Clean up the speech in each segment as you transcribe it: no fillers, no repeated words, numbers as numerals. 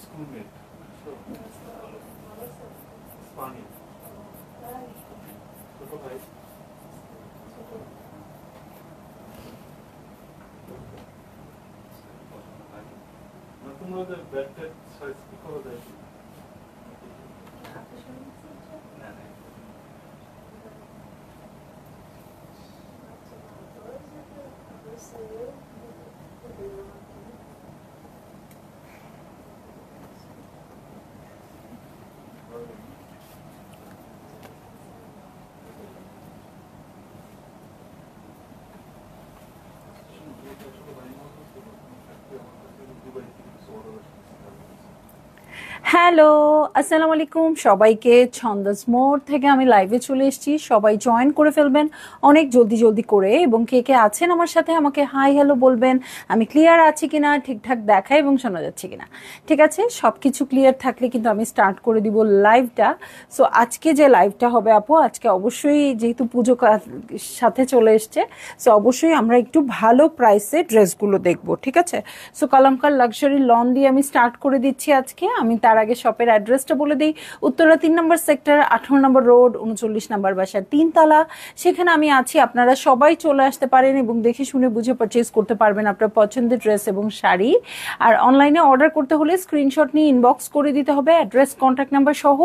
Schoolmate. Spanish. ছোট ভাই। না তোমাদের ব্যাটের সাইজ কি করা যায়? না না। হ্যালো, আসসালামু আলাইকুম সবাইকে। ছন্দস মোড় থেকে আমি লাইভে চলে এসেছি, সবাই জয়েন করে ফেলবেন অনেক জলদি জলদি করে, এবং কে কে আছেন আমার সাথে আমাকে হাই হ্যালো বলবেন। আমি ক্লিয়ার আছি কিনা, ঠিকঠাক দেখা এবং শোনা যাচ্ছে কিনা। ঠিক আছে, সব কিছু ক্লিয়ার থাকলে কিন্তু আমি স্টার্ট করে দিব লাইভটা। সো আজকে যে লাইভটা হবে আপু, আজকে অবশ্যই যেহেতু পুজো সাথে চলে এসছে, সো অবশ্যই আমরা একটু ভালো প্রাইসে ড্রেসগুলো দেখবো। ঠিক আছে, সো কালামকার লাক্সারি লন দিয়ে আমি স্টার্ট করে দিচ্ছি আজকে। আমি তার আগে শপের অ্যাড্রেসটা বলে দিই। উত্তরা 3 নম্বর সেক্টর, 18 নম্বর রোড, 39 নম্বর বাসা, 3 তলা। সেখানে আমি আছি, আপনারা সবাই চলে আসতে পারেন এবং দেখে শুনে বুঝে পারচেজ করতে পারবেন আপনার পছন্দের ড্রেস এবং শাড়ি। আর অনলাইনে অর্ডার করতে হলে স্ক্রিনশট নিয়ে ইনবক্স করে দিতে হবে অ্যাড্রেস কন্ট্যাক্ট নাম্বার সহ।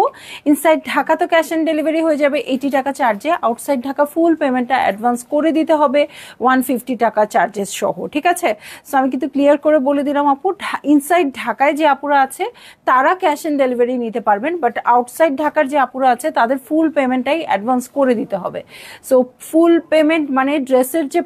ইনসাইড ঢাকা তো ক্যাশ অন ডেলিভারি হয়ে যাবে 80 টাকা চার্জে। আউটসাইড ঢাকা ফুল পেমেন্টটা অ্যাডভান্স করে দিতে হবে 150 টাকা চার্জেস সহ। ঠিক আছে, সো আমি কিন্তু ক্লিয়ার করে বলে দিলাম আপু, ইনসাইড ঢাকায় যে আপুরা আছে তারা ক্যাশ অন ডেলিভারি নিতে পারবেন, বাট আউটসাইড ঢাকার যে আপুরা আছে তাদের ফুল পেমেন্টটাই অ্যাডভান্স করে দিতে হবে। সো ফুল পেমেন্ট মানে ড্রেসের যে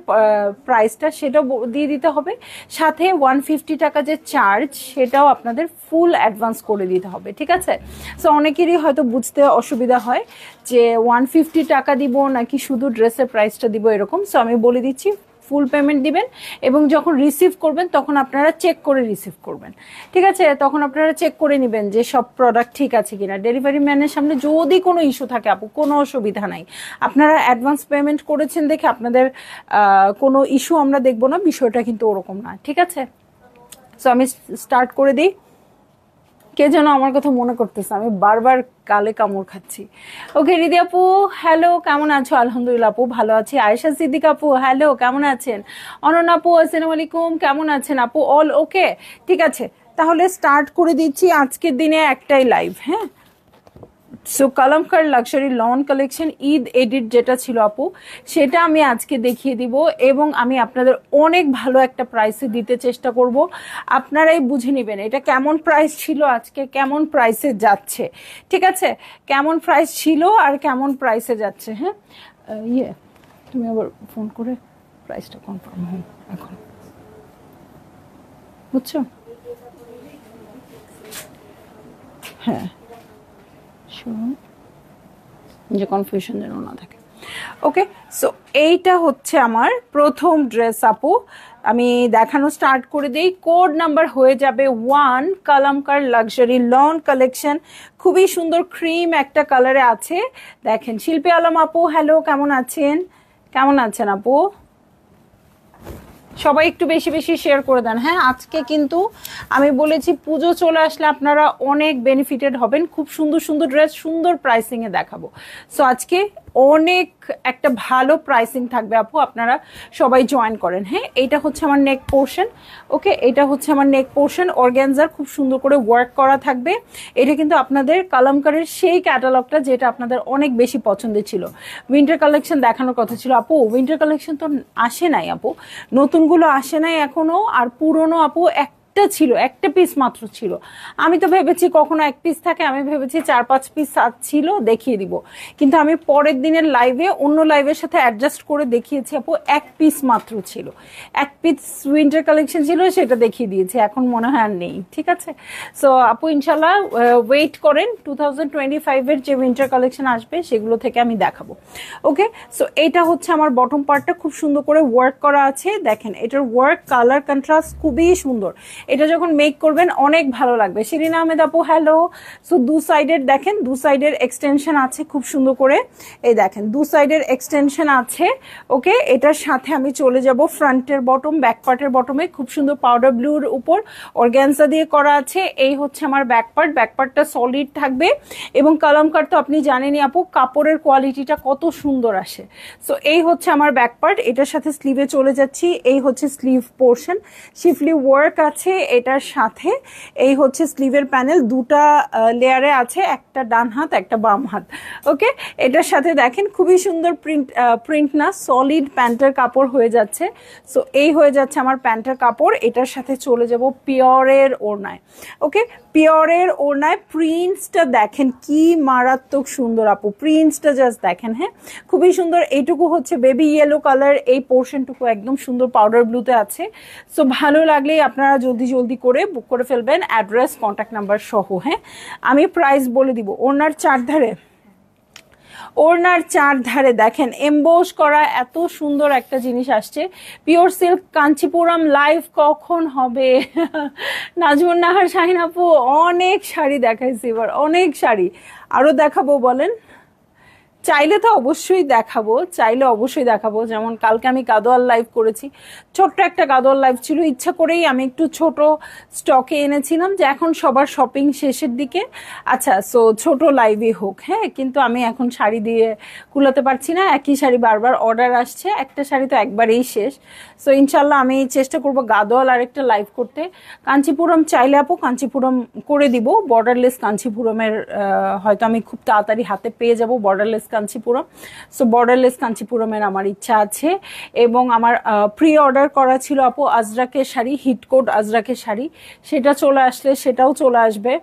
প্রাইসটা সেটাও দিয়ে দিতে হবে, সাথে 150 টাকা যে চার্জ সেটাও আপনাদের ফুল অ্যাডভান্স করে দিতে হবে। ঠিক আছে, সো অনেকেরই হয়তো বুঝতে অসুবিধা হয় যে 150 টাকা দিব নাকি শুধু ড্রেসের প্রাইসটা দিব এরকম। সো আমি বলে দিচ্ছি, ফুল পেমেন্ট দিবেন এবং যখন রিসিভ করবেন তখন আপনারা চেক করে রিসিভ করবেন। ঠিক আছে, তখন আপনারা চেক করে নেবেন যে সব প্রোডাক্ট ঠিক আছে কিনা। ডেলিভারি ম্যানের সামনে যদি কোনো ইস্যু থাকে আপু, কোনো অসুবিধা নাই, আপনারা অ্যাডভান্স পেমেন্ট করেছেন দেখে আপনাদের কোনো ইস্যু আমরা দেখবো না, বিষয়টা কিন্তু ওরকম না। ঠিক আছে, সো আমি স্টার্ট করে দিই। কে যেন আমার কথা মনে করতেছে, আমি বারবার কালে কামড় খাচ্ছি। ওকে রিদি আপু হ্যালো, কেমন আছো? আলহামদুলিল্লাহ আপু ভালো আছি। আয়েশা সিদ্দিক আপু হ্যালো, কেমন আছেন? অনন আপু আসসালামু আলাইকুম, কেমন আছেন আপু? অল ওকে, ঠিক আছে, তাহলে স্টার্ট করে দিচ্ছি আজকের দিনে একটাই লাইভ। হ্যাঁ, so Kalamkar luxury lawn collection Eid edit যেটা ছিল আপু, সেটা আমি আজকে দেখিয়ে দিব এবং আমি আপনাদের অনেক ভালো একটা প্রাইসে দিতে চেষ্টা করব। আপনারাই বুঝে নেবেন এটা কেমন প্রাইস ছিল, আজকে কেমন প্রাইসে যাচ্ছে। ঠিক আছে, কেমন প্রাইস ছিল আর কেমন প্রাইসে যাচ্ছে। হ্যাঁ, তুমি আবার ফোন করে প্রাইসটা কনফার্ম হন এখন, বুঝছো? হ্যাঁ, যে কনফিউশন যেন না থাকে। ওকে, সো এইটা হচ্ছে আমার প্রথম ড্রেস আপু, আমি দেখানো স্টার্ট করে দিই। কোড নাম্বার হয়ে যাবে 1। কালামকার লাক্সারি লন কালেকশন, খুবই সুন্দর ক্রিম একটা কালারে আছে। দেখেন, শিল্পী আলম আপু হ্যালো, কেমন আছেন? কেমন আছেন আপু? সবাই একটু বেশি বেশি শেয়ার করে দেন। হ্যাঁ, আজকে কিন্তু আমি বলেছি পুজো চলে আসলে আপনারা অনেক বেনিফিটেড হবেন। খুব সুন্দর সুন্দর ড্রেস সুন্দর প্রাইসিংয়ে দেখাবো। সো আজকে অনেক একটা ভালো প্রাইসিং থাকবে আপু, আপনারা সবাই জয়েন করেন। হ্যাঁ, এইটা হচ্ছে আমার নেক পোর্শন। ওকে, এটা হচ্ছে আমার নেক পোর্শন, অর্গানজার খুব সুন্দর করে ওয়ার্ক করা থাকবে। এটা কিন্তু আপনাদের কালামকারের সেই ক্যাটালগটা যেটা আপনাদের অনেক বেশি পছন্দের ছিল। উইন্টার কালেকশন দেখানোর কথা ছিল আপু, উইন্টার কালেকশন তো আসে নাই আপু, নতুনগুলো আসে নাই এখনো। আর পুরনো আপু একটা ছিল, একটা পিস মাত্র ছিল। আমি তো ভেবেছি কখনো এক পিস থাকে, আমি ভেবেছি 4-5 পিস ছিল দেখিয়ে দিব, কিন্তু আমি পরের দিনের লাইভে অন্য লাইভের সাথে অ্যাডজাস্ট করে দেখিয়েছি আপু এক পিস মাত্র ছিল, এক পিস উইন্টার কালেকশন ছিল, সেটা দেখিয়ে দিয়েছি, এখন মনে হয় আর নেই। ঠিক আছে, সো আপু ইনশাল্লাহ ওয়েট করেন, 2025-এর যে উইন্টার কালেকশন আসবে সেগুলো থেকে আমি দেখাবো। ওকে, সো এটা হচ্ছে আমার বটম পার্টটা, খুব সুন্দর করে ওয়ার্ক করা আছে। দেখেন এটার ওয়ার্ক কালার কন্ট্রাস্ট খুবই সুন্দর, এটা যখন মেক করবেন অনেক ভালো লাগবে। শিরিনা আহমেদ আপু হ্যালো। সো দু সাইডের দেখেন, দু সাইডের এক্সটেনশন আছে খুব সুন্দর করে, এই দেখেন দু সাইডের এক্সটেনশন আছে। ওকে, এটার সাথে আমি চলে যাব ফ্রন্টের বটম, ব্যাক পার্টের বটমে খুব সুন্দর পাউডার ব্লুর উপর অর্গানজা দিয়ে করা আছে। এই হচ্ছে আমার ব্যাক পার্ট, ব্যাক পার্টটা সলিড থাকবে এবং কালামকার তো আপনি জানেনই আপু কাপড়ের কোয়ালিটিটা কত সুন্দর আসে। সো এই হচ্ছে আমার ব্যাক পার্ট, এটার সাথে স্লিভে চলে যাচ্ছি। এই হচ্ছে স্লিভ পোর্শন, শিফলি ওয়ার্ক আছে এটার সাথে। এই হচ্ছে স্লিভের প্যানেল, দুটা লেয়ারে আছে, একটা ডান হাত একটা বাম হাত। ওকে, এটার সাথে দেখেন খুবই সুন্দর প্রিন্ট না, সলিড প্যান্টের কাপড় হয়ে যাচ্ছে। সো এই হয়ে যাচ্ছে আমার প্যান্টের কাপড়, এটার সাথে চলে যাব পিওরের ওড়নায়। ওকে, পিওরের ওড়নায় প্রিন্টসটা দেখেন কি মারাত্মক সুন্দর আপু, প্রিন্টসটা জাস্ট দেখেন। হ্যাঁ, খুবই সুন্দর। এইটুকু হচ্ছে বেবি ইয়েলো কালার, এই পোর্শনটুকু একদম সুন্দর পাউডার ব্লুতে আছে। সো ভালো লাগলেই আপনারা জলদি জলদি করে বুক করে ফেলবেন, অ্যাড্রেস কন্ট্যাক্ট নাম্বার সহ। হ্যাঁ, আমি প্রাইস বলে দিব। ওড়নার চারধারে, ওড়নার চারধারে দেখেন এমবোস করা এত সুন্দর একটা জিনিস আসছে, পিওর সিল্ক কাঞ্চিপুরম। লাইভ কখন হবে? নাজমুন নাহার শাহিন আপু অনেক শাড়ি দেখাইছি এবার, অনেক শাড়ি আরো দেখাবো বলেন। চাইলে তো অবশ্যই দেখাবো, চাইলে অবশ্যই দেখাবো। যেমন কালকে আমি গাদোয়াল লাইভ করেছি, ছোট্ট একটা গাদোয়াল লাইভ ছিল, ইচ্ছা করেই আমি একটু ছোট স্টকে এনেছিলাম যে এখন সবার শপিং শেষের দিকে, আচ্ছা সো ছোট লাইভই হোক। হ্যাঁ, কিন্তু আমি এখন শাড়ি দিয়ে কুলাতে পারছি না, একই শাড়ি বারবার অর্ডার আসছে, একটা শাড়ি তো একবারেই শেষ। সো ইনশাল্লাহ আমি চেষ্টা করব গাদোয়াল আরেকটা লাইভ করতে। কাঞ্চিপুরম চাইলে আপু কাঞ্চিপুরম করে দিব, বর্ডারলেস কাঞ্চিপুরমের হয়তো আমি খুব তাড়াতাড়ি হাতে পেয়ে যাব বর্ডারলেস কাঞ্চিপুরম। সো বর্ডারলেস কাঞ্চিপুরমের আমার ইচ্ছা আছে। এবং আমার প্রি অর্ডার করা ছিল আপু আজরাকের শাড়ি, হিটকোট আজরাকের শাড়ি, সেটা চলে আসলে সেটাও চলে আসবে।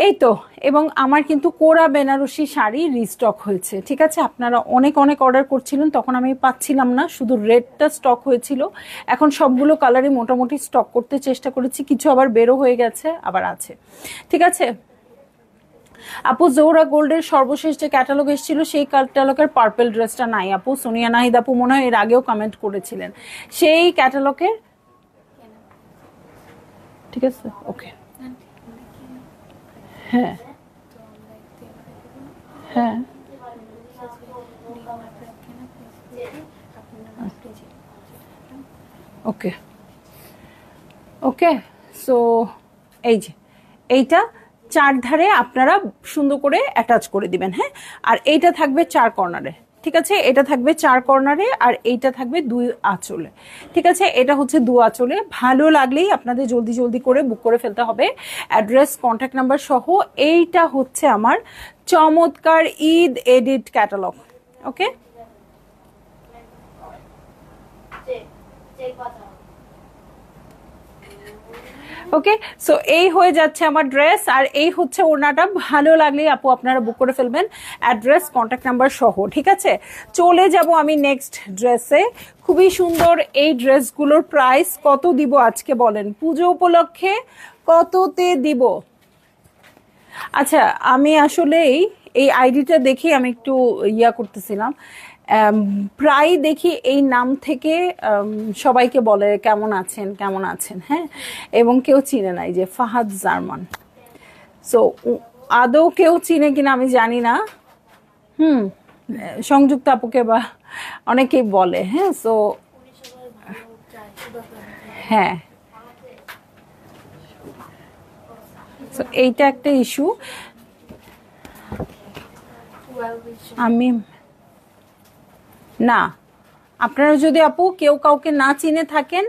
এই তো, এবং আমার কিন্তু কোরা বেনারসি শাড়ি রিস্টক হয়েছে। ঠিক আছে, আপনারা অনেক অনেক অর্ডার করছিলেন, তখন আমি পাচ্ছিলাম না, শুধু রেডটা স্টক হয়েছিল। এখন সবগুলো কালারই মোটামুটি স্টক করতে চেষ্টা করেছি, কিছু আবার বেরো হয়ে গেছে, আবার আছে। ঠিক আছে আপু, জোহরা গোল্ডের সর্বশেষ যে ক্যাটালগ এসেছিল সেই ক্যাটালগের পার্পল ড্রেসটা নাই আপু। সোনিয়া নাহিদ আপু মনে হয় এর আগেও কমেন্ট করেছিলেন সেই ক্যাটালগের। ঠিক আছে, ওকে, হ্যাঁ হ্যাঁ ওকে ওকে। সো এই যে এইটা চারধারে আপনারা সুন্দর করে অ্যাটাচ করে দিবেন। হ্যাঁ, আর এইটা থাকবে চার কর্নারে। ঠিক আছে, এটা থাকবে চার কর্নারে আর এইটা থাকবে দুই আঁচলে। ঠিক আছে, এটা হচ্ছে দু আঁচলে। ভালো লাগলেই আপনাদের জলদি জলদি করে বুক করে ফেলতে হবে, অ্যাড্রেস কন্ট্যাক্ট নাম্বার সহ। এইটা হচ্ছে আমার চমৎকার ঈদ এডিট ক্যাটালগ। ওকে, ওকে, সো এই হয়ে যাচ্ছে আমার ড্রেস, আর এই হচ্ছে ওড়নাটা। ভালো লাগলে আপু আপনারা বুক করে ফেলবেন, অ্যাড্রেস কন্ট্যাক্ট নাম্বার সহ। ঠিক আছে, চলে যাব আমি নেক্সট ড্রেসে। খুবই সুন্দর এই ড্রেসগুলোর প্রাইস কত দিব আজকে বলেন, পুজো উপলক্ষে কততে দিব? আচ্ছা, আমি আসলে এই আইডিটা দেখে আমি একটু ইয়া করতেছিলাম, প্রায় দেখি এই নাম থেকে সবাইকে বলে কেমন আছেন কেমন আছেন। হ্যাঁ, এবং কেউ চিনে নাই যে ফাহাদ জার্মান। সো আদৌ কেউ চিনে কিনা আমি জানি না। সংযুক্ত আপুকে বা অনেকেই বলে। হ্যাঁ, সো হ্যাঁ, এইটা একটা ইস্যু। আমি না, আপনারা যদি আপু কেউ কাউকে না চিনে থাকেন,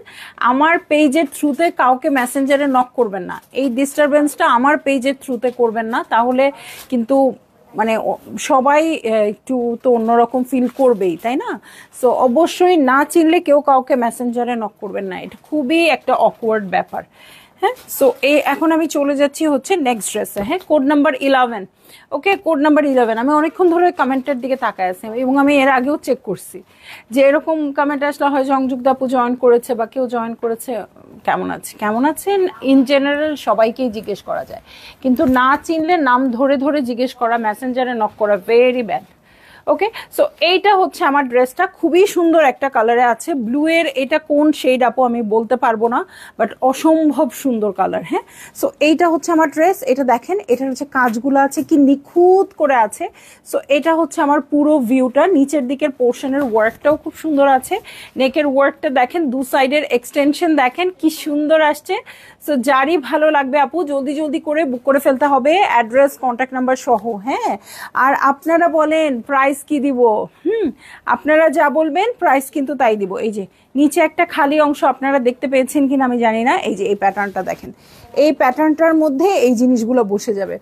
আমার পেজের থ্রুতে কাউকে মেসেঞ্জারে নক করবেন না। এই ডিস্টারবেন্সটা আমার পেজের থ্রুতে করবেন না, তাহলে কিন্তু মানে সবাই একটু তো অন্যরকম ফিল করবেই, তাই না? সো অবশ্যই না চিনলে কেউ কাউকে মেসেঞ্জারে নক করবেন না, এটা খুবই একটা অকওয়ার্ড ব্যাপার। হ্যাঁ, সো এখন আমি চলে যাচ্ছি হচ্ছে নেক্সট ড্রেসে। হ্যাঁ, কোড নাম্বার 11। ওকে, কোড নাম্বার 11। আমি অনেকক্ষণ ধরে কমেন্টের দিকে তাকায় আছি এবং আমি এর আগেও চেক করছি যে এরকম কমেন্ট আসলে হয় সংযুক্ত আপু জয়েন করেছে বা কেউ জয়েন করেছে, কেমন আছেন ইন জেনারেল সবাইকেই জিজ্ঞেস করা যায়, কিন্তু না চিনলে নাম ধরে ধরে জিজ্ঞেস করা, মেসেঞ্জারে নক করা ভেরি ব্যাড। ওকে, সো এইটা হচ্ছে আমার ড্রেসটা, খুবই সুন্দর একটা কালারে আছে, ব্লু এর। এটা কোন শেড আপু আমি বলতে পারবো না, বাট অসম্ভব সুন্দর কালার। হ্যাঁ, সো এইটা হচ্ছে আমার ড্রেস। এটা দেখেন, এটা হচ্ছে কাজগুলো আছে কি নিখুঁত করে আছে। সো এটা হচ্ছে আমার পুরো ভিউটা, নিচের দিকের পোর্শনের ওয়ার্কটাও খুব সুন্দর আছে, নেকের ওয়ার্কটা দেখেন, দু সাইডের এক্সটেনশন দেখেন কি সুন্দর আসছে। সো যারই ভালো লাগবে আপু জলদি জলদি করে বুক করে ফেলতে হবে, অ্যাড্রেস কন্ট্যাক্ট নাম্বার সহ। হ্যাঁ, আর আপনারা বলেন প্রাইস কি দিব, আপনারা যা বলবেন প্রাইস কিন্তু তাই দিব। এই যে নিচে একটা খালি অংশ আপনারা দেখতে পেয়েছেন কিনা আমি জানি না, এই যে এই প্যাটার্নটা দেখেন, এই প্যাটার্নটার মধ্যে এই জিনিসগুলো বসে যাবে।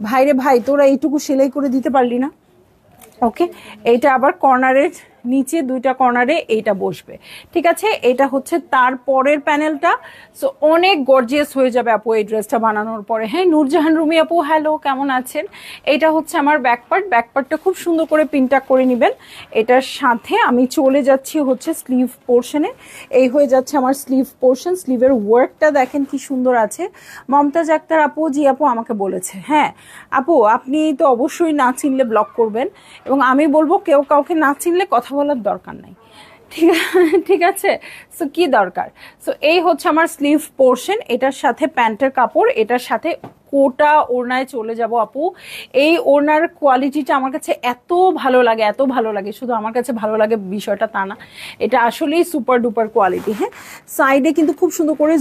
ভাইরে ভাই, তোরা এইটুকু সেলাই করে দিতে পারলি না? ওকে, এইটা আবার কর্নারের নিচে দুইটা কর্নারে এইটা বসবে, ঠিক আছে? এটা হচ্ছে তার পরের প্যানেলটা। সো অনেক গর্জিয়াস হয়ে যাবে আপু এই ড্রেসটা বানানোর পরে। হ্যাঁ, নূরজাহান রুমি আপু হ্যালো, কেমন আছেন? এটা হচ্ছে আমার ব্যাকপার্টটা খুব সুন্দর করে পিনটাক করে নেবেন। এটার সাথে আমি চলে যাচ্ছি হচ্ছে স্লিভ পোর্শনে। এই হয়ে যাচ্ছে আমার স্লিভ পোর্শন, স্লিভের ওয়ার্কটা দেখেন কি সুন্দর আছে। মমতাজ আক্তার আপু, জি আপু আমাকে বলেছে। হ্যাঁ আপু, আপনি তো অবশ্যই না চিনলে ব্লক করবেন, এবং আমি বলবো কেউ কাউকে না চিনলে কথা বলার দরকার নাই, ঠিক আছে? সো কি দরকার? সো এই হচ্ছে আমার স্লিভ পোর্শন, এটার সাথে প্যান্টের কাপড়, এটার সাথে কোটা ওড়নায় চলে যাব আপু। এই ওড়নার কোয়ালিটিটা আমার কাছে এত ভালো লাগে, শুধু আমার কাছে ভালো লাগে বিষয়টা তা না, এটা আসলেই সুপার ডুপার কোয়ালিটি। হ্যাঁ, সাইডে কিন্তু খুব সুন্দর করে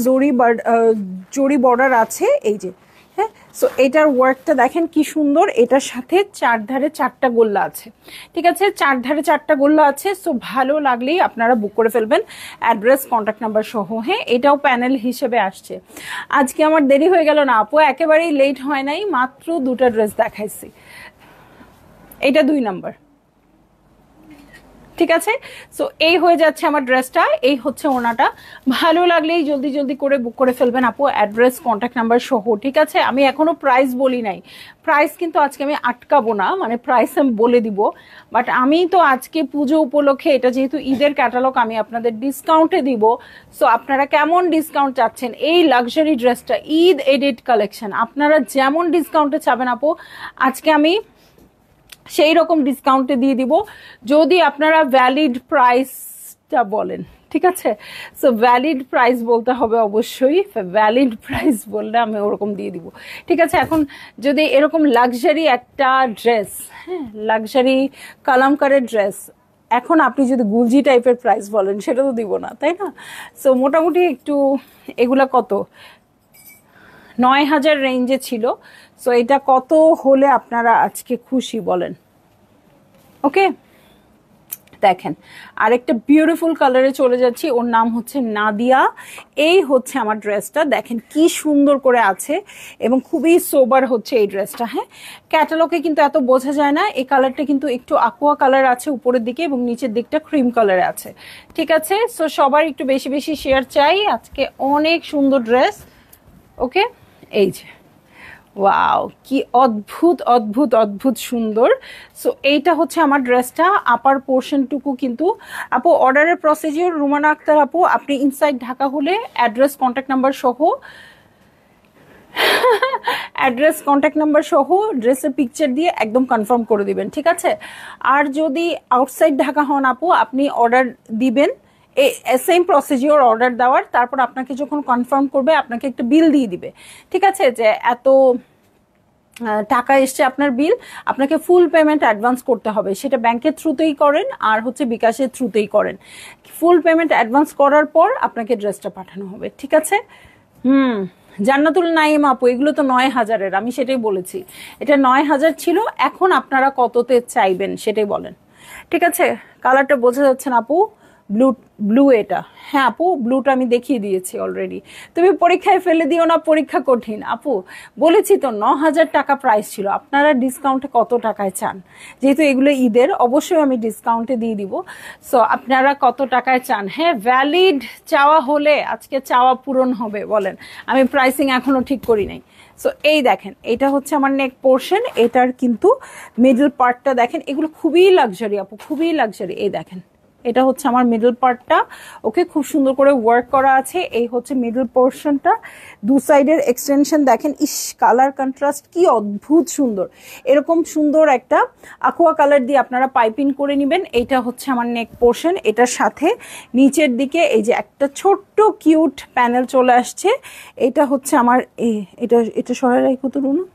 জরি বর্ডার আছে, এই যে। হ্যাঁ, সো এটার ওয়ার্কটা দেখেন কি সুন্দর, এটার সাথে চারধারে 4টা গোল্লা আছে, ঠিক আছে? চারধারে 4টা গোল্লা আছে। সো ভালো লাগলেই আপনারা বুক করে ফেলবেন, অ্যাড্রেস কন্ট্যাক্ট নাম্বার সহ। হ্যাঁ, এটাও প্যানেল হিসেবে আসছে। আজকে আমার দেরি হয়ে গেল না আপু, একেবারেই লেট হয় নাই, মাত্র 2টা ড্রেস দেখাইছি। এটা 2 নাম্বার, ঠিক আছে? সো এই হয়ে যাচ্ছে আমার ড্রেসটা, এই হচ্ছে ওনাটা। ভালো লাগলেই জলদি জলদি করে বুক করে ফেলবেন আপু, অ্যাড্রেস কন্ট্যাক্ট নাম্বার সহ, ঠিক আছে? আমি এখনো প্রাইস বলি নাই, প্রাইস কিন্তু আজকে আমি আটকাবো না, মানে প্রাইস আমি বলে দিব, বাট আমি তো আজকে পুজো উপলক্ষে, এটা যেহেতু ঈদের ক্যাটালগ, আমি আপনাদের ডিসকাউন্টে দিব। সো আপনারা কেমন ডিসকাউন্ট চাচ্ছেন? এই লাক্সারি ড্রেসটা ঈদ এডিট কালেকশন, আপনারা যেমন ডিসকাউন্টে চাবেন আপু, আজকে আমি সেই রকম ডিসকাউন্টে দিয়ে দিব, যদি আপনারা ভ্যালিড প্রাইসটা বলেন, ঠিক আছে? সো ভ্যালিড প্রাইস বলতে হবে অবশ্যই, ভ্যালিড প্রাইস বললে আমি ওরকম দিয়ে দিব, ঠিক আছে? এখন যদি এরকম লাক্সারি একটা ড্রেস, হ্যাঁ লাক্সারি কালামকারের ড্রেস, এখন আপনি যদি গুলজি টাইপের প্রাইস বলেন সেটা তো দিব না, তাই না? সো মোটামুটি একটু এগুলা কত 9,000 রেঞ্জে ছিল। সো এটা কত হলে আপনারা আজকে খুশি বলেন? ওকে, দেখেন আরেকটা বিউটিফুল কালারে চলে যাচ্ছি, ওর নাম হচ্ছে নাদিয়া। এই হচ্ছে আমার ড্রেসটা, দেখেন কি সুন্দর করে আছে এবং খুবই সোবার হচ্ছে এই ড্রেসটা। হ্যাঁ, ক্যাটালগে কিন্তু এত বোঝা যায় না, এই কালারটা কিন্তু একটু aqua কালার আছে উপরের দিকে এবং নিচের দিকটা ক্রিম কালারে আছে, ঠিক আছে? সো সবার একটু বেশি বেশি শেয়ার চাই, আজকে অনেক সুন্দর ড্রেস। ওকে, এই যে ওয়াও, কি অদ্ভুত অদ্ভুত অদ্ভুত সুন্দর। সো এইটা হচ্ছে আমার ড্রেসটা, আপার পোর্শনটুকু কিন্তু আপু অর্ডারের প্রসিজিওর, রুমানা আক্তার আপু আপনি ইনসাইড ঢাকা হলে অ্যাড্রেস কন্ট্যাক্ট নাম্বার সহ ড্রেসের পিকচার দিয়ে একদম কনফার্ম করে দিবেন, ঠিক আছে? আর যদি আউটসাইড ঢাকা হন আপু, আপনি অর্ডার দিবেন, সেম প্রসিজিওর অর্ডার দেওয়ার, তারপর আপনাকে যখন কনফার্ম করবে আপনাকে একটা বিল দিয়ে দিবে, ঠিক আছে? যে এত টাকা এসছে আপনার বিল, আপনাকে ফুল পেমেন্ট অ্যাডভান্স করতে হবে, সেটা ব্যাংকের থ্রুতেই করেন আর হচ্ছে বিকাশের থ্রুতেই করেন। ফুল পেমেন্ট অ্যাডভান্স করার পর আপনাকে ড্রেসটা পাঠানো হবে, ঠিক আছে? জান্নাতুল নাইম আপু, এগুলো তো 9,000-এর, আমি সেটাই বলেছি। এটা 9,000 ছিল, এখন আপনারা কততে চাইবেন সেটাই বলেন। ঠিক আছে, কালারটা বোঝা যাচ্ছে না আপু? ব্লু, ব্লু এটা। হ্যাঁ আপু, ব্লুটা আমি দেখিয়ে দিয়েছি অলরেডি। তুমি পরীক্ষায় ফেলে দিও না, পরীক্ষা কঠিন আপু। বলেছি তো 9,000 টাকা প্রাইস ছিল, আপনারা ডিসকাউন্টে কত টাকায় চান? যেহেতু এগুলো ঈদের, অবশ্যই আমি ডিসকাউন্টে দিয়ে দিব। সো আপনারা কত টাকায় চান? হ্যাঁ, ভ্যালিড চাওয়া হলে আজকে চাওয়া পূরণ হবে, বলেন। আমি প্রাইসিং এখনো ঠিক করি নাই। সো এই দেখেন, এটা হচ্ছে আমার নেক পোর্শন, এটার কিন্তু মিডল পার্টটা দেখেন, এগুলো খুবই লাক্সারি আপু, খুবই লাক্সারি। এই দেখেন, এটা হচ্ছে আমার মিডল পার্টটা। ওকে, খুব সুন্দর করে ওয়ার্ক করা আছে। এই হচ্ছে মিডল পোর্শনটা, দু সাইডের এক্সটেনশন দেখেন। ইস, কালার কন্ট্রাস্ট কি অদ্ভুত সুন্দর। এরকম সুন্দর একটা aqua কালার দিয়ে আপনারা পাইপিং করে নেবেন। এটা হচ্ছে আমার নেক পোর্শন, এটার সাথে নিচের দিকে এই যে একটা ছোট্ট কিউট প্যানেল চলে আসছে। এটা হচ্ছে আমার এটা সরাই রাখো তো রুনা।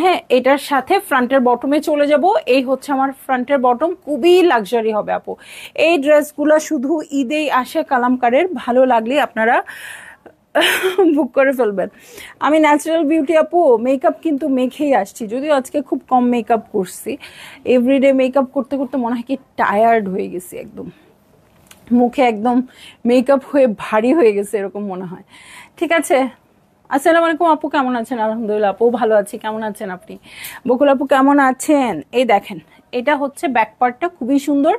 হ্যাঁ, এটার সাথে ফ্রন্টের বটমে চলে যাব। এই হচ্ছে আমার ফ্রন্টের বটম, খুবই লাক্সারি হবে আপু। এই ড্রেসগুলো শুধু ঈদেই আসে কালামকারের, ভালো লাগলে আপনারা বুক করে ফেলবেন। আমি ন্যাচারাল বিউটি আপু, মেকআপ কিন্তু মেখেই আসছি, যদিও আজকে খুব কম মেকআপ করছি। এভরিডে মেকআপ করতে করতে মনে হয় কি টায়ার্ড হয়ে গেছি, একদম মুখে একদম মেকআপ হয়ে ভারী হয়ে গেছে এরকম মনে হয়। ঠিক আছে, আসসালামু আলাইকুম আপু, কেমন আছেন? আলহামদুলিল্লাহ আপু, ভালো আছি। কেমন আছেন আপনি? বকুল আপু কেমন আছেন? এই দেখেন, এটা হচ্ছে ব্যাক পার্টটা, খুবই সুন্দর,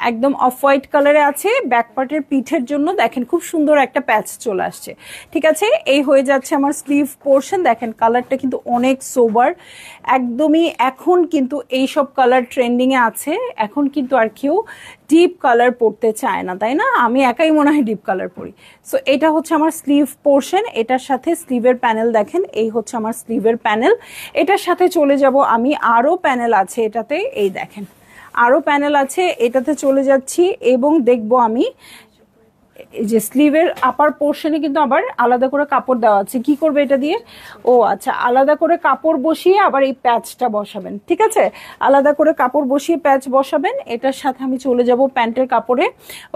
একদম অফ হোয়াইট কালারে আছে। ব্যাক পার্টের পিঠের জন্য দেখেন খুব সুন্দর একটা প্যাচ চলে আসছে। ঠিক আছে, এই হয়ে যাচ্ছে আমার স্লিভ পোর্শন। দেখেন কালারটা কিন্তু অনেক সোবার, একদমই। এখন কিন্তু এইসব কালার ট্রেন্ডিং এ আছে, এখন কিন্তু আর কেউ ডিপ কালার পরতে চায় না, তাই না? আমি একাই মনে হয় ডিপ কালার পরি। সো এটা হচ্ছে আমার স্লিভ পোর্শন, এটার সাথে স্লিভের প্যানেল দেখেন, এই হচ্ছে আমার স্লিভের প্যানেল। এটার সাথে চলে যাব আমি, আরো প্যানেল আছে এটাতে, এই দেখেন আরো প্যানেল আছে, এটাতে চলে যাচ্ছি এবং দেখবো আমি এই যে স্লিভের আপার পোর্শনে কিন্তু আবার আলাদা করে কাপড় দেওয়া আছে। কি করবে এটা দিয়ে? ও আচ্ছা, আলাদা করে কাপড় বসিয়ে আবার এই প্যাচটা বসাবেন। ঠিক আছে, আলাদা করে কাপড় বসিয়ে প্যাচ বসাবেন। এটার সাথে আমি চলে যাব প্যান্টের কাপড়ে।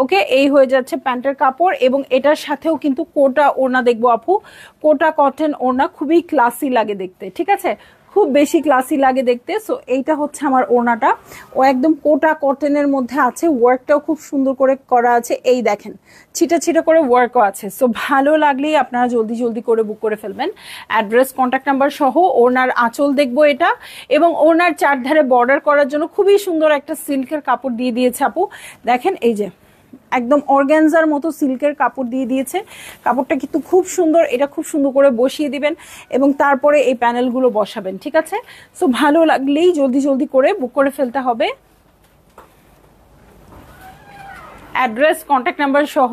ওকে, এই হয়ে যাচ্ছে প্যান্টের কাপড়, এবং এটার সাথেও কিন্তু কোটা ওড়না দেখবো আপু, কোটা কটন ওড়না, খুবই ক্লাসি লাগে দেখতে। ঠিক আছে, খুব বেশি ক্লাসি লাগে দেখতে। সো এইটা হচ্ছে আমার ওড়নাটা, ও একদম কোটা কটনের মধ্যে আছে, ওয়ার্কটাও খুব সুন্দর করে করা আছে। এই দেখেন ছিটা ছিটা করে ওয়ার্কও আছে। সো ভালো লাগলেই আপনারা জলদি জলদি করে বুক করে ফেলবেন। অ্যাড্রেস, কন্ট্যাক্ট নাম্বার সহ ওড়নার আঁচল দেখবো এটা, এবং ওড়নার চারধারে বর্ডার করার জন্য খুবই সুন্দর একটা সিল্কের কাপড় দিয়ে দিয়েছে আপু। দেখেন এই যে একদম অর্গানজার মতো সিল্কের কাপড় দিয়ে দিয়েছে। কাপড়টা কিন্তু খুব সুন্দর, এটা খুব সুন্দর করে বসিয়ে দিবেন এবং তারপরে এই প্যানেলগুলো বসাবেন। ঠিক আছে, সো ভালো লাগলেই জলদি জলদি করে বুক করে ফেলতে হবে। অ্যাড্রেস, কন্ট্যাক্ট নাম্বার সহ।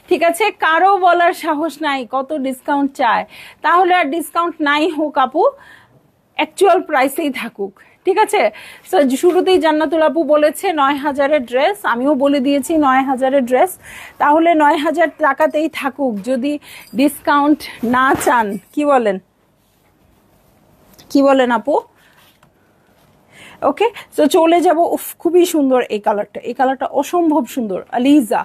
ঠিক আছে, কারো বলার সাহস নাই কত ডিসকাউন্ট চায়, তাহলে আর ডিসকাউন্ট নাই হোক আপু, অ্যাকচুয়াল প্রাইসেই থাকুক। ঠিক আছে, সো শুরুতেই জান্নাতুল আপু বলেছে 9,000-এর ড্রেস, আমিও বলে দিয়েছি 9,000-এর ড্রেস, তাহলে 9,000 টাকাতেই থাকুক, যদি ডিসকাউন্ট না চান। কি বলেন, কি বলেন আপু? ওকে, তো চলে যাব। উফ, খুবই সুন্দর এই কালারটা, এই কালারটা অসম্ভব সুন্দর, আলিজা।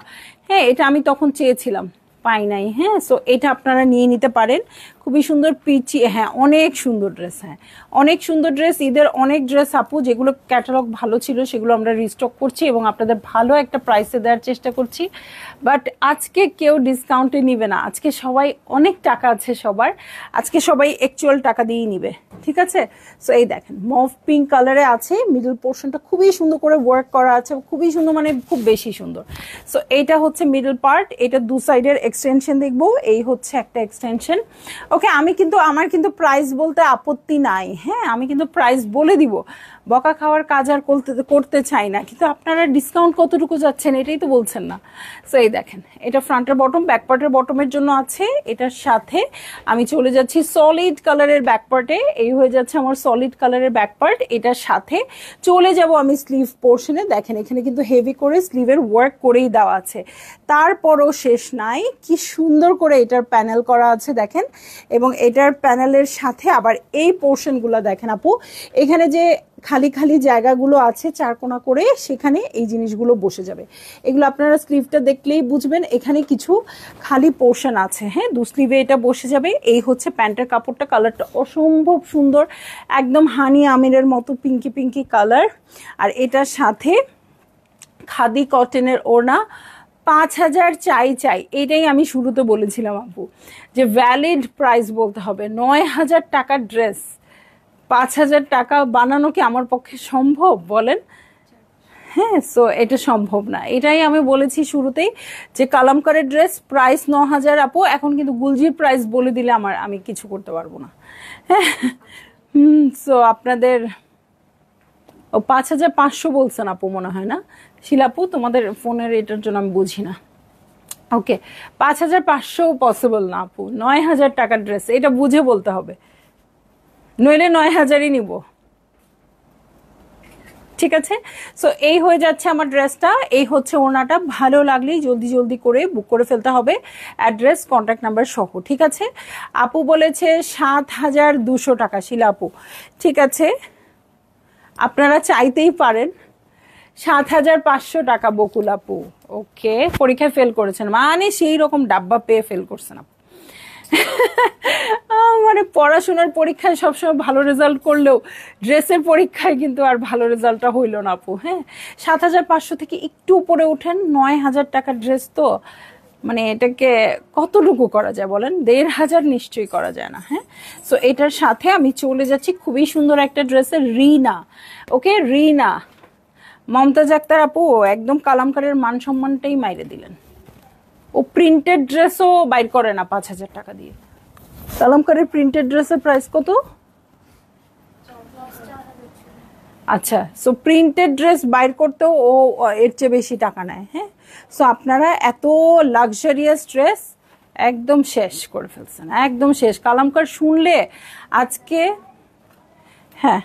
হ্যাঁ, এটা আমি তখন চেয়েছিলাম, পাই নাই। হ্যাঁ, সো এটা আপনারা নিয়ে নিতে পারেন, খুবই সুন্দর পিচি। হ্যাঁ, অনেক সুন্দর ড্রেস, হ্যাঁ অনেক সুন্দর ড্রেস, ঈদের অনেক ড্রেস আপু, যেগুলো ক্যাটালগ ভালো ছিল সেগুলো আমরা রিস্টক করছি এবং আপনাদের ভালো একটা প্রাইসে দেওয়ার চেষ্টা করছি। বাট আজকে কেউ ডিসকাউন্টে নিবে না, আজকে সবাই, অনেক টাকা আছে সবার, আজকে সবাই অ্যাকচুয়াল টাকা দিয়েই নিবে। ঠিক আছে, সো এই দেখেন মভ পিঙ্ক কালারে আছে, মিডল পোর্শনটা খুবই সুন্দর করে ওয়ার্ক করা আছে, খুবই সুন্দর, মানে খুব বেশি সুন্দর। সো এইটা হচ্ছে মিডল পার্ট, এটা দু সাইডের এক্সটেনশন দেখবো, এই হচ্ছে একটা এক্সটেনশন। ওকে, আমি কিন্তু, আমার কিন্তু প্রাইস বলতে আপত্তি নাই। হ্যাঁ, আমি কিন্তু প্রাইস বলে দিব, বকা খাওয়ার কাজ আর করতে চাই না, কিন্তু আপনারা ডিসকাউন্ট কতটুকু যাচ্ছেন এটাই তো বলছেন না। সো এই দেখেন, এটা ফ্রন্টের বটম, ব্যাক পার্টের বটমের জন্য আছে। এটার সাথে আমি চলে যাচ্ছি সলিড কালারের ব্যাক পার্টে, এই হয়ে যাচ্ছে আমার সলিড কালারের ব্যাক পার্ট। এটার সাথে চলে যাব আমি স্লিভ পোর্শনে। দেখেন এখানে কিন্তু হেভি করে স্লিভের ওয়ার্ক করেই দেওয়া আছে, তারপরও শেষ নাই, কি সুন্দর করে এটার প্যানেল করা আছে। দেখেন এবং এটার প্যানেলের সাথে আবার এই পোর্শনগুলো দেখেন আপু, এখানে যে খালি খালি জায়গাগুলো আছে চারকোনা করে, সেখানে এই জিনিসগুলো বসে যাবে। এগুলো আপনারা স্লিভটা দেখলেই বুঝবেন, এখানে কিছু খালি পোর্শন আছে। হ্যাঁ, দু স্লিভে এটা বসে যাবে। এই হচ্ছে প্যান্টের কাপড়টা, কালারটা অসম্ভব সুন্দর, একদম হানি আমিরের মতো পিঙ্কি পিঙ্কি কালার। আর এটার সাথে খাদি কটনের ওড়না। 5,000 চাই, এটাই আমি শুরুতে বলেছিলাম আপু, যে ভ্যালিড প্রাইস বলতে হবে। 9,000 টাকার ড্রেস 5,000 টাকা বানানো কি আমার পক্ষে সম্ভব বলেন? হ্যাঁ, সো এটা সম্ভব না। এটাই আমি বলেছি শুরুতেই, যে কালামকারের ড্রেস প্রাইস 9,000 আপু। এখন কিন্তু গুলজির প্রাইস বলে দিলে আমি কিছু করতে পারবো না। হ্যাঁ, সো আপনাদের 5,500 বলছেন আপু মনে হয় না শিলাপু, তোমাদের ফোনের এটার জন্য আমি বুঝি না। ওকে, 5,500 পসিবল না আপু। 9,000 টাকার ড্রেস, এটা বুঝে বলতে হবে, নইলে 9,000ই নিব। ঠিক আছে, সো এই হয়ে যাচ্ছে আমার ড্রেসটা। এই হচ্ছে ওড়নাটা। ভালো লাগলেই জলদি জলদি করে বুক করে ফেলতে হবে, অ্যাড্রেস কন্ট্যাক্ট নাম্বার সহ। ঠিক আছে, আপু বলেছে 7,200 টাকা শিলা আপু। ঠিক আছে, আপনারা চাইতেই পারেন 7,500 টাকা বকুল আপু। ওকে, পরীক্ষায় ফেল করেছেন মানে সেই রকম ডাব্বা পেয়ে ফেল করছেন আপু। মানে পড়াশোনার পরীক্ষায় সবসময় ভালো রেজাল্ট করলেও ড্রেসের পরীক্ষায় কিন্তু আর ভালো রেজাল্টটা হইল না আপু। হ্যাঁ, 7,500 থেকে একটু উপরে উঠেন। 9,000 টাকার ড্রেস তো, মানে এটাকে কতটুকু করা যায় বলেন? 1,500 নিশ্চয়ই করা যায় না। হ্যাঁ, সো এটার সাথে আমি চলে যাচ্ছি খুবই সুন্দর একটা ড্রেসের রিনা। ওকে, রিনা মমতাজ আক্তার আপু একদম কালামকারের মান সম্মানটাই মাইরে দিলেন। ও প্রিন্টেড ড্রেসও বাইর করে না 5,000 টাকা দিয়ে। কালামকারের প্রিন্টেড ড্রেসের প্রাইস কত? আচ্ছা, সো প্রিন্টেড ড্রেস বাইর করতেও ও এর চেয়ে বেশি টাকা নেয়। হ্যাঁ, সো আপনারা এত লাক্সারিয়াস ড্রেস একদম শেষ করে ফেলছেন, একদম শেষ। কালামকার শুনলে আজকে, হ্যাঁ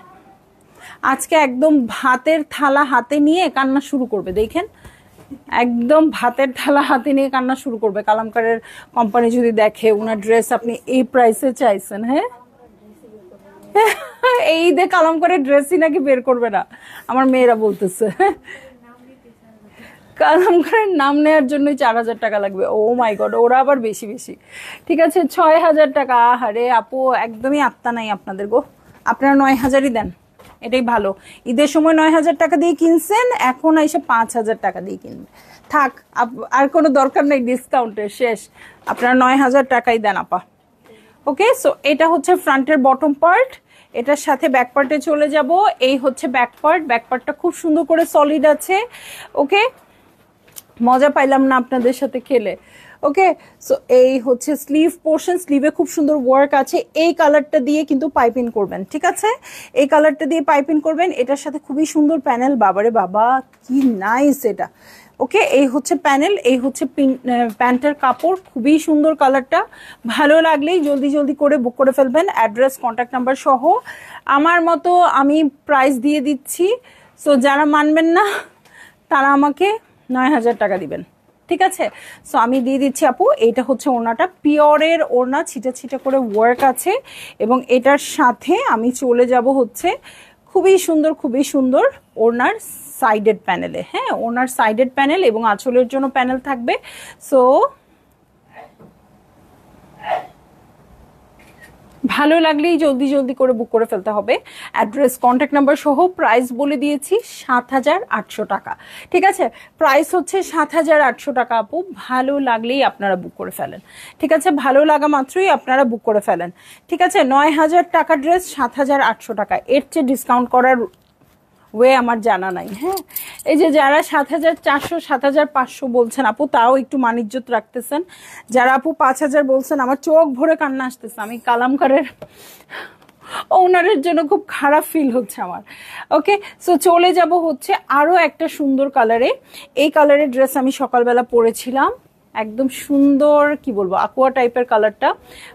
আজকে একদম ভাতের থালা হাতে নিয়ে কান্না শুরু করবে, দেখেন একদম ভাতের থালা হাতে নিয়ে কান্না শুরু করবে। কালামকারের কোম্পানি যদি দেখে উনার ড্রেস আপনি এই প্রাইসে চাইছেন। হ্যাঁ, এই ঈদে কালামকারের ড্রেসই নাকি বের করবে না, আমার মেয়েরা বলতেছে। কালামকারের নাম নেওয়ার জন্যই 4,000 টাকা লাগবে। ও মাই গড, ওরা আবার বেশি বেশি। ঠিক আছে, 6,000 টাকা। আরে আপু একদমই আত্মা নাই আপনাদের গো, আপনারা 9,000ই দেন, এটাই ভালো। ঈদের সময় 9,000 টাকা দিয়ে কিনছেন, এখন এসে 5,000 টাকা দিয়ে কিনবে। থাক, আর কোনো দরকার নেই ডিসকাউন্টের, শেষ। আপনারা 9,000 টাকাই দেন আপা। ওকে, সো এটা হচ্ছে ফ্রন্টের বটম পার্ট। এটার সাথে ব্যাক পার্টে চলে যাব। এই হচ্ছে ব্যাক পার্ট। ব্যাক পার্টটা খুব সুন্দর করে সলিড আছে। ওকে, মজা পাইলাম না আপনাদের সাথে খেলে। ওকে, সো এই হচ্ছে স্লিভ পোর্শন। স্লিভে খুব সুন্দর ওয়ার্ক আছে। এই কালারটা দিয়ে কিন্তু পাইপিং করবেন। ঠিক আছে, এই কালারটা দিয়ে পাইপিং করবেন। এটার সাথে খুবই সুন্দর প্যানেল। বাবারে বাবা, কি নাইস এটা। ওকে, এই হচ্ছে প্যানেল, এই হচ্ছে প্যান্টের কাপড়। খুবই সুন্দর কালারটা। ভালো লাগলেই জলদি জলদি করে বুক করে ফেলবেন, অ্যাড্রেস কন্ট্যাক্ট নাম্বার সহ। আমার মতো আমি প্রাইস দিয়ে দিচ্ছি, সো যারা মানবেন না তারা আমাকে 9,000 টাকা দিবেন। ঠিক আছে, সো আমি দিয়ে দিচ্ছি আপু। এইটা হচ্ছে ওড়নাটা, পিওরের ওড়না, ছিটা ছিটা করে ওয়ার্ক আছে। এবং এটার সাথে আমি চলে যাব হচ্ছে খুবই সুন্দর ওড়নার সাইডেড প্যানেলে। হ্যাঁ, ওড়নার সাইডেড প্যানেল এবং আঁচলের জন্য প্যানেল থাকবে। সো ভালো লাগলেই জলদি জলদি করে বুক করে ফেলতে হবে, অ্যাড্রেস কন্ট্যাক্ট নাম্বার সহ। প্রাইস বলে দিয়েছি 7,800 টাকা। ঠিক আছে, প্রাইস হচ্ছে 7,800 টাকা আপু। ভালো লাগলেই আপনারা বুক করে ফেলেন। ঠিক আছে, ভালো লাগা মাত্রই আপনারা বুক করে ফেলেন। ঠিক আছে, 9,000 টাকা ড্রেস 7,800 টাকা, এর চেয়ে ডিসকাউন্ট করার ওয়ে আমার জানা নাই। হ্যাঁ, এই যে যারা 7,400 7,500 বলছেন আপু, তাও একটু মানিজ্যত রাখতেছেন। যারা আপু 5,000 বলছেন, আমার চোখ ভরে কান্না আসতেছে। আমি কালামকারের ওনারের জন্য খুব খারাপ ফিল হচ্ছে আমার। ওকে, সো চলে যাব হচ্ছে আরো একটা সুন্দর কালারে। এই কালারের ড্রেস আমি সকালবেলা পরেছিলাম, একদম সুন্দর, কি বলবো, aqua টাইপের কালারটা।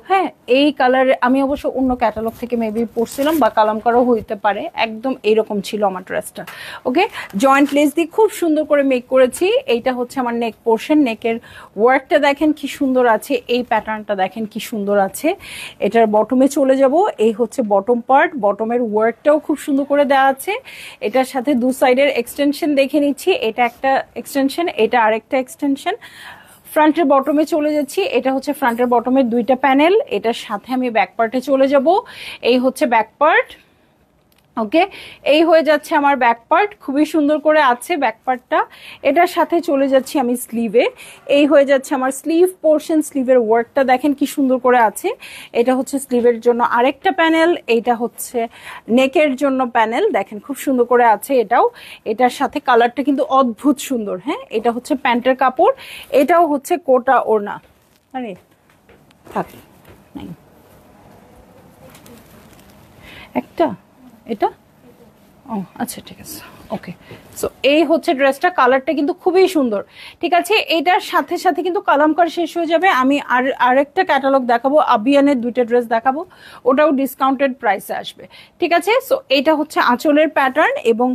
হ্যাঁ, এই কালারে আমি অবশ্য অন্য ক্যাটালগ থেকে মেবি পরছিলাম বা কালামকারও হইতে পারে, একদম এইরকম ছিল আমার ড্রেসটা। ওকে, জয়েন্ট লেস দিয়ে খুব সুন্দর করে মেক করেছি। এইটা হচ্ছে আমার নেক পোর্শন, নেকের ওয়ার্কটা দেখেন কি সুন্দর আছে, এই প্যাটার্নটা দেখেন কি সুন্দর আছে। এটার বটমে চলে যাব, এই হচ্ছে বটম পার্ট, বটমের ওয়ার্কটাও খুব সুন্দর করে দেওয়া আছে। এটার সাথে দু সাইডের এক্সটেনশন দেখে নিচ্ছি, এটা একটা এক্সটেনশন, এটা আরেকটা এক্সটেনশন। ফ্রন্টের বটমে চলে যাচ্ছি, এটা হচ্ছে ফ্রন্টের বটমের দুইটা প্যানেল। এটার সাথে আমি ব্যাক পার্টে চলে যাব, এই হচ্ছে ব্যাক পার্ট। ওকে, এই হয়ে যাচ্ছে আমার ব্যাক পার্ট, খুবই সুন্দর করে আছে ব্যাক পার্টটা। এটার সাথে চলে যাচ্ছি আমি স্লিভে, এই হয়ে যাচ্ছে আমার স্লিভ পোর্শন। স্লিভের ওয়ার্কটা দেখেন কি সুন্দর করে আছে। এটা হচ্ছে স্লিভের জন্য আরেকটা প্যানেল, এইটা হচ্ছে নেকের জন্য প্যানেল, দেখেন খুব সুন্দর করে আছে এটাও। এটার সাথে কালারটা কিন্তু অদ্ভুত সুন্দর। হ্যাঁ, এটা হচ্ছে প্যান্টের কাপড়, এটাও হচ্ছে কোটা ওড়না। আরে থাক নাই একটা, এটা ও আচ্ছা ঠিক আছে। ওকে, সো এই হচ্ছে ড্রেসটা, কালারটা কিন্তু খুবই সুন্দর। ঠিক আছে, এটার সাথে সাথে কিন্তু কালামকার শেষ হয়ে যাবে। আমি আরেকটা ক্যাটালগ দেখাবো, আবিয়ানের দুইটা ড্রেস দেখাবো, ওটাও ডিসকাউন্টেড প্রাইসে আসবে। ঠিক আছে, সো এইটা হচ্ছে আঁচলের প্যাটার্ন এবং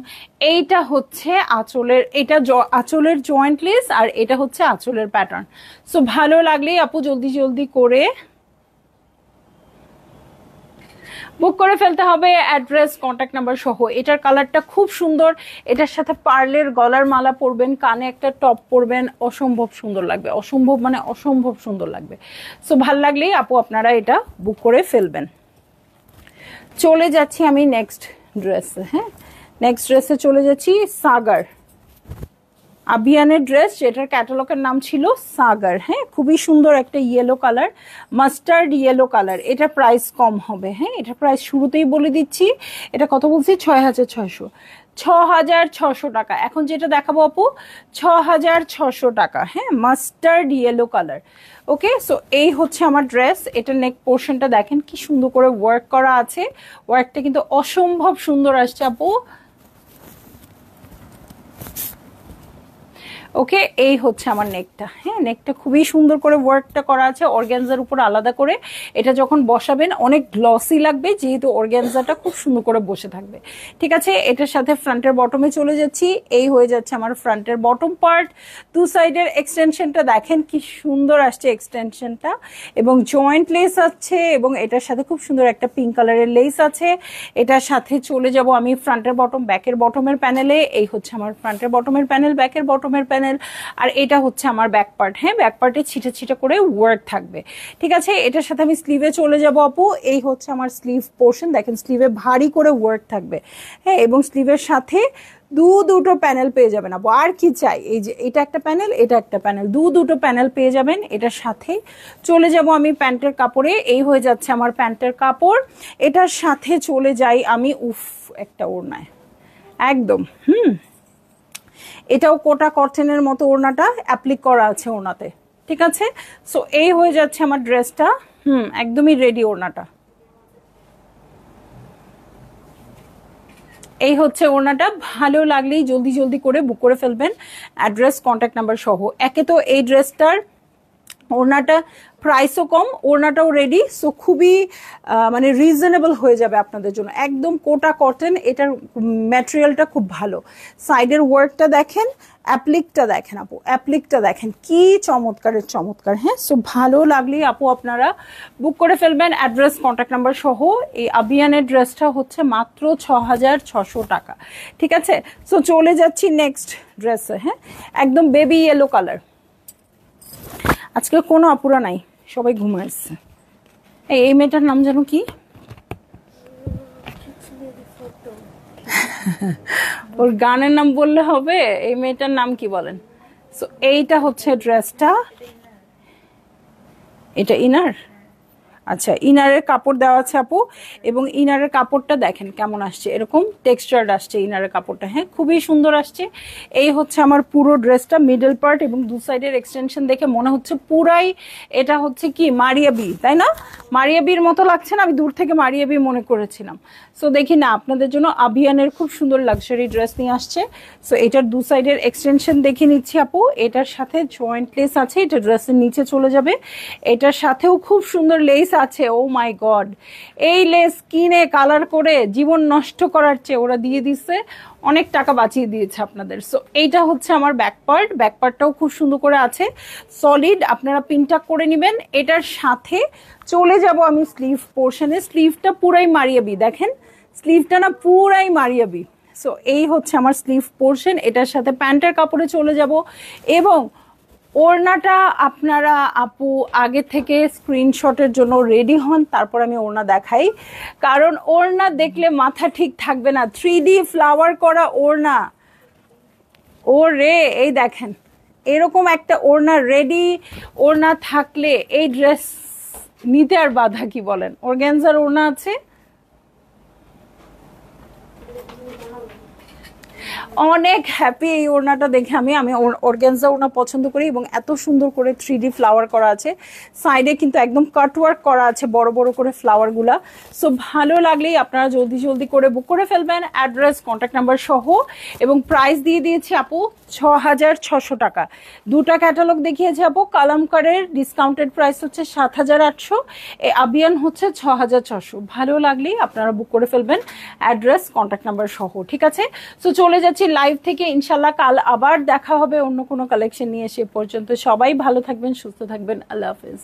এইটা হচ্ছে আঁচলের, এটা আঁচলের জয়েন্ট লেস আর এটা হচ্ছে আঁচলের প্যাটার্ন। সো ভালো লাগলেই আপু জলদি জলদি করে বুক করে ফেলতে হবে, অ্যাড্রেস কন্ট্যাক্ট নাম্বার সহ। এটার কালারটা খুব সুন্দর, এটার সাথে পার্লের গলার মালা পরবেন, কানে একটা টপ পরবেন, অসম্ভব সুন্দর লাগবে, অসম্ভব মানে অসম্ভব সুন্দর লাগবে। সো ভাল লাগলেই আপু আপনারা এটা বুক করে ফেলবেন। চলে যাচ্ছি আমি নেক্সট ড্রেসে। হ্যাঁ, নেক্সট ড্রেসে চলে যাচ্ছি সাগার, আবিয়ানের ড্রেস, যেটার ক্যাটালগের নাম ছিল সাগার। হ্যাঁ, খুবই সুন্দর একটা yellow colour, mustard yellow colour. এটা প্রাইস কম হবে। হ্যাঁ, এটা প্রাইস শুরুতেই বলে দিচ্ছি, এটা কত বলছি, 6,600, 6,600 টাকা। এখন যেটা দেখাবো আপু 6,600 টাকা। হ্যাঁ, মাস্টার্ড ইয়েলো কালার। ওকে, সো এই হচ্ছে আমার ড্রেস। এটা নেক পোর্শনটা দেখেন কি সুন্দর করে ওয়ার্ক করা আছে, ওয়ার্কটা কিন্তু অসম্ভব সুন্দর আসছে আপু। ওকে, এই হচ্ছে আমার নেকটা। হ্যাঁ, নেকটা খুবই সুন্দর করে ওয়ার্কটা করা আছে অর্গ্যানজার উপর আলাদা করে। এটা যখন বসাবেন অনেক গ্লসি লাগবে, যেহেতু অর্গ্যানজাটা খুব সুন্দর করে বসে থাকবে। ঠিক আছে, এটার সাথে ফ্রন্টের বটমে চলে যাচ্ছি, এই হয়ে যাচ্ছে আমার ফ্রন্টের বটম পার্ট। দু সাইডের এক্সটেনশনটা দেখেন কি সুন্দর আসছে এক্সটেনশনটা, এবং জয়েন্ট লেস আছে, এবং এটার সাথে খুব সুন্দর একটা পিঙ্ক কালারের লেস আছে। এটার সাথে চলে যাব আমি ফ্রন্টের বটম, ব্যাকের বটমের প্যানেলে। এই হচ্ছে আমার ফ্রন্টের বটমের প্যানেল, ব্যাকের বটমের প্যানেল, আর এটা হচ্ছে আমার ব্যাক পার্ট। হ্যাঁ, ব্যাক পার্টে ছিটে ছিটে করে ওয়ার্ক থাকবে। ঠিক আছে, এটার সাথে আমি স্লিভে চলে যাব আপু, এই হচ্ছে আমার স্লিভ পোর্শন, দেখেন স্লিভে ভারী করে ওয়ার্ক থাকবে। হ্যাঁ, এবং স্লিভের সাথে দুটো প্যানেল পেয়ে যাবেন আপু, আর কি চাই। এই যে এটা একটা প্যানেল, এটা একটা প্যানেল, দুটো প্যানেল পেয়ে যাবেন। এটার সাথে চলে যাব আমি প্যান্টের কাপড়ে, এই হয়ে যাচ্ছে আমার প্যান্টের কাপড়। এটার সাথে চলে যাই আমি একটা ওড়নায়, একদম এটাও কোটা কটনের মতো ওড়নাটা অ্যাপ্লিক করা আছে ওড়নাতে। ঠিক আছে, সো এই হয়ে যাচ্ছে আমার ড্রেসটা। একদমই রেডি ওড়নাটা, এই হচ্ছে ওড়নাটা। ভালো লাগলেই জলদি জলদি করে বুক করে ফেলবেন, অ্যাড্রেস কন্ট্যাক্ট নাম্বার সহ। একে তো এই ড্রেসটার ওড়নাটা প্রাইসও কম, ওড়নাটাও রেডি, সো খুবই মানে রিজনেবল হয়ে যাবে আপনাদের জন্য, একদম কোটা কটন। এটার ম্যাটেরিয়ালটা খুব ভালো, সাইডের ওয়ার্কটা দেখেন, অ্যাপ্লিকটা দেখেন আপু, অ্যাপ্লিকটা দেখেন কি চমৎকারের চমৎকার। হ্যাঁ, সো ভালো লাগলেই আপু আপনারা বুক করে ফেলবেন, অ্যাড্রেস কন্ট্যাক্ট নাম্বার সহ। এই আবিয়ানের ড্রেসটা হচ্ছে মাত্র 6,600 টাকা। ঠিক আছে, সো চলে যাচ্ছি নেক্সট ড্রেসে। হ্যাঁ, একদম বেবি ইয়েলো কালার। আজকে কোনো আপুরা নাই, সবাই ঘুমাইছে। এই মেয়েটার নাম যেন কি, ওর গানের নাম বললে হবে, এই মেয়েটার নাম কি বলেন? সো এইটা হচ্ছে ড্রেসটা, এটা ইনার, আচ্ছা, ইনারের কাপড় দেওয়া আছে আপু, এবং ইনারের কাপড়টা দেখেন কেমন আসছে, এরকম টেক্সচার্ড আসছে ইনারের কাপড়টা। হ্যাঁ, খুবই সুন্দর আসছে। এই হচ্ছে আমার পুরো ড্রেসটা, মিডল পার্ট এবং দু সাইডের এক্সটেনশন দেখে মনে হচ্ছে পুরাই এটা হচ্ছে কি মারিয়াবি, তাই না? মারিয়াবির মতো লাগছে না? আমি দূর থেকে মারিয়াবি মনে করেছিলাম। সো দেখি না, আপনাদের জন্য আবিয়ানের খুব সুন্দর লাক্সারি ড্রেস নিয়ে আসছে। সো এটার দু সাইডের এক্সটেনশন দেখে নিচ্ছি আপু। এটার সাথে জয়েন্ট লেস আছে, এটা ড্রেসের নিচে চলে যাবে। এটার সাথেও খুব সুন্দর লেস আছে। ও মাই গড, এই লেস কিনে কালার করে জীবন নষ্ট করার চেয়ে ওরা দিয়ে দিচ্ছে, অনেক টাকা বাঁচিয়ে দিয়েছে আপনাদের। সো এইটা হচ্ছে আমার ব্যাক পার্ট, ব্যাক পার্টটাও খুব সুন্দর করে আছে, সলিড, আপনারা পিনটাক করে নেবেন। এটার সাথে চলে যাব আমি স্লিভ পোর্শনে। স্লিভটা পুরাই মারিয়াবি, দেখেন স্লিভটা না পুরাই মারিয়াবি। সো এই হচ্ছে আমার স্লিভ পোর্শন। এটার সাথে প্যান্টের কাপড়ে চলে যাব, এবং ওড়নাটা আপনারা আপু আগে থেকে স্ক্রিনশটের জন্য রেডি হন, তারপর আমি ওড়না দেখাই, কারণ ওড়না দেখলে মাথা ঠিক থাকবে না। 3D ফ্লাওয়ার করা ওড়না, ও রে, এই দেখেন এরকম একটা ওড়না রেডি ওড়না থাকলে এই ড্রেস নিতে আর বাধা কি বলেন? অর্গানজার ওড়না আছে, অনেক হ্যাপি এই ওড়নাটা দেখে। আমি অর্গানজা ওড়না পছন্দ করি, এবং এত সুন্দর করে 3D ফ্লাওয়ার করা আছে, সাইডে কিন্তু একদম কাটওয়ার্ক করা আছে বড় বড় করে ফ্লাওয়ারগুলা। সো ভালো লাগলেই আপনারা জলদি জলদি করে বুক করে ফেলবেন, অ্যাড্রেস কন্ট্যাক্ট নাম্বার সহ। এবং প্রাইস দিয়ে দিয়েছি আপু 6,600 টাকা। দুটা ক্যাটালগ দেখিয়েছি আপু, কালামকারের ডিসকাউন্টেড প্রাইস হচ্ছে 7,800, আবিয়ান হচ্ছে 6,600। ভালো লাগলেই আপনারা বুক করে ফেলবেন, অ্যাড্রেস কন্ট্যাক্ট নাম্বার সহ, ঠিক আছে? সো চলে যাচ্ছি লাইভ থেকে, ইনশাল্লাহ কাল আবার দেখা হবে অন্য কোনো কালেকশন নিয়ে। সে পর্যন্ত সবাই ভালো থাকবেন, সুস্থ থাকবেন, আল্লাহ হাফেজ।